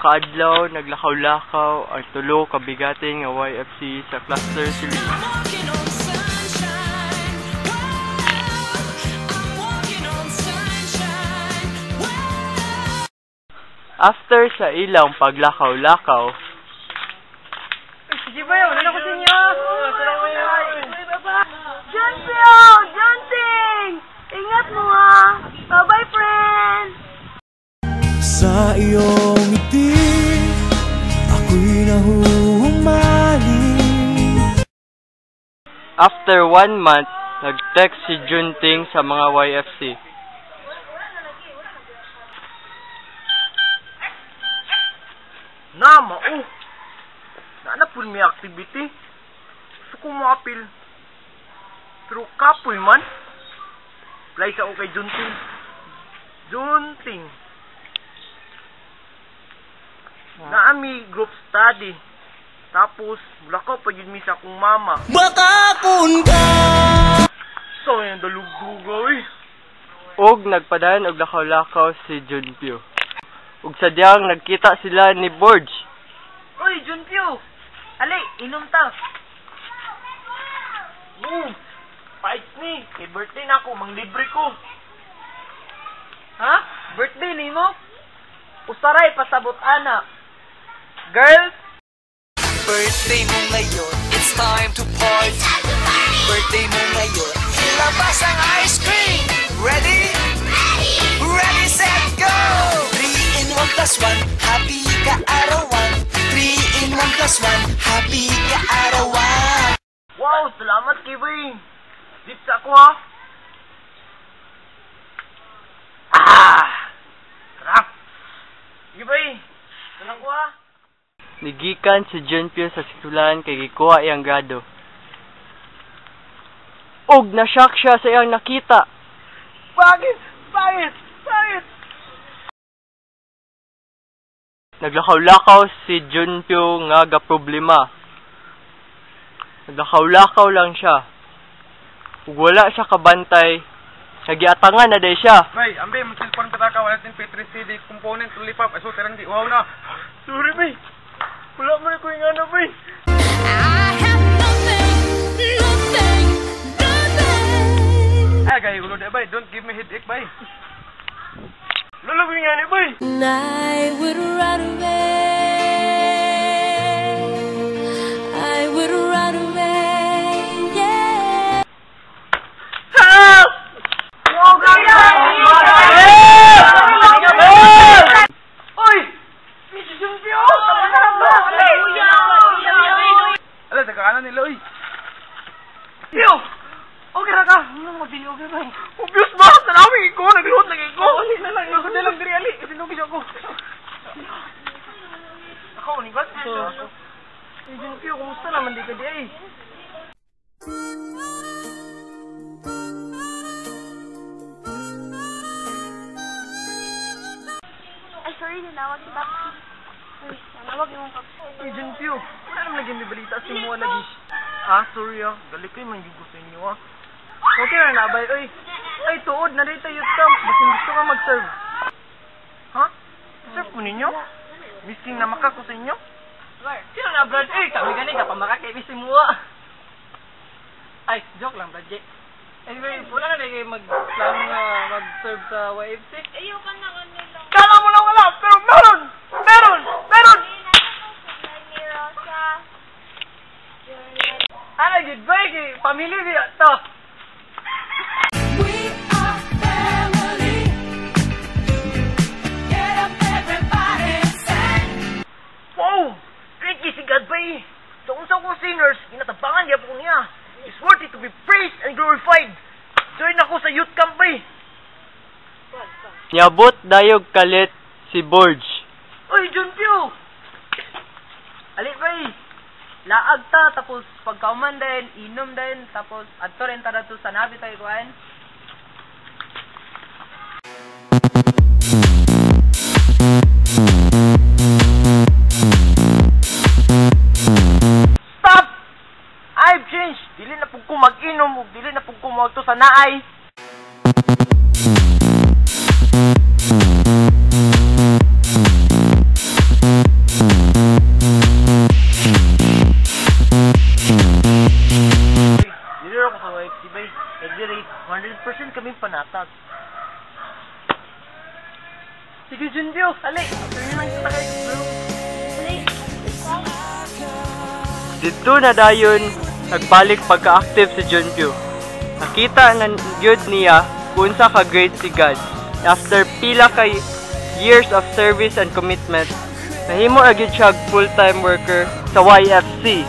kaadlaw naglakaw-lakaw ang tulo ka bigatin nga YFC sa Cluster Series. After sa ilang paglakaw-lakaw, sige ba yun? Ano ko sa inyo? Junpyo! Junting! Ingat mo ha! Bye-bye, friend! Sa iyong ngiti, ako'y nahuhumaling. after 1 month, nag-text si Junting sa mga YFC. Nama, naanapun may activity. Gusto ko ma-appeal. Pero kapoy man. Play sa kay Junting. Junting. Naami group study. Tapos, wala ko pa yun misa akong mama. Baka kun ka! So, yung dalugdugaw Og nagpadayon og lakaw-lakaw si Junpyo. Ug sadyang nagkita sila ni Borge. Uy, Junpyo! Ali, inom ta. Fight ni. Kay birthday na ako, manglibre ko. Ha? Birthday ni mo? Usaray pasabot ana. Girls, Birthday mo ngayon, it's time to party. Birthday mo ngayon, ilabas ang ice cream. Ready? Ready, set, go! 3 in 1 plus 1, happy ka arawan. 3 in 1 plus 1, happy ka arawan. Wow, salamat kay Bay. Dips ako ha. Sarap. Sige Bay. Sarap ko ha. Nigikan si Junpyo sa sikulan kay gikuha iyang grado. Og na-shock siya sa iyang nakita. Bakit? Bakit? Bakit? Naglakaw-lakaw si Junpyo nga ga-problema. Naglakaw-lakaw lang siya. Ug wala siya kabantay. Nagiatangan na day siya. Bay, ambe, mag-cellphone ka taka. Wala tin P3 CD component, lipap. Ay, so, terang di. Wow na. Sorry, Bay. Wala mo na ko yung ano, Bay. Ay, gaya ulo na, Bay. Don't give me headache, Bay. Lolo ko yung ano, Bay. And I would run away. I would run away, yeah. Help! wow, Oy! Miss Junpyo! Ala, sa kanan nila, oy. Yo! Okay na ka. Ano mo, dili okay ba? Obvious ba? Sanami ko, nagluhot lagi ko. Ali na lang, nagluhot na lang diri, ali. Sinugis ako. Ako, unibat? Miss Junpyo, kumusta naman di ka di ay? Ay, sorry, nanawag si Papi. Uy, nanawag yung Papi. Hey, Junpyo, wala naman naging bibalita sa mo lagi. Ah, sorry ah. Galit ko yung manggig ko sa inyo ah. Okay na nabay. Oy, ay tuod na dito youth camp. Basin gusto ka mag-serve. Ha? Serve po ninyo? Missing na maka ko sa inyo? Sino na, Brad? Eh, kami gani ka pa makakibisi mo. Ay, joke lang, Brad. Anyway, wala na kayo mag-plan na mag-serve sa YFC? Ayoko na kanila. Kala mo lang wala, pero meron! Meron! Meron! Ano, good bye, pamilya niya to. We are family. Get up, everybody, sing. Wow! Great si God ba sa unsa kong singers, kinatabangan niya po niya. It's worthy to be praised and glorified. Join ako sa youth camp ba Niabot dayog kalit si Borge. Oy, Junpyo! Ali ba laag ta, tapos pagkauman din, inom din, tapos adto rin tada to sa nabi tayo kuhan. Stop! I've changed. Dili na pug ko mag-inom ug dili na pug ko magto sa naay. panatag. Sige, Junpyo, ali. Sige lang kita kayo, bro. Ali. Dito na dayon nagbalik pagka-active si Junpyo. Nakita na gyud niya kung sa ka great si God. After pila kay years of service and commitment, nahimo agad siya full-time worker sa YFC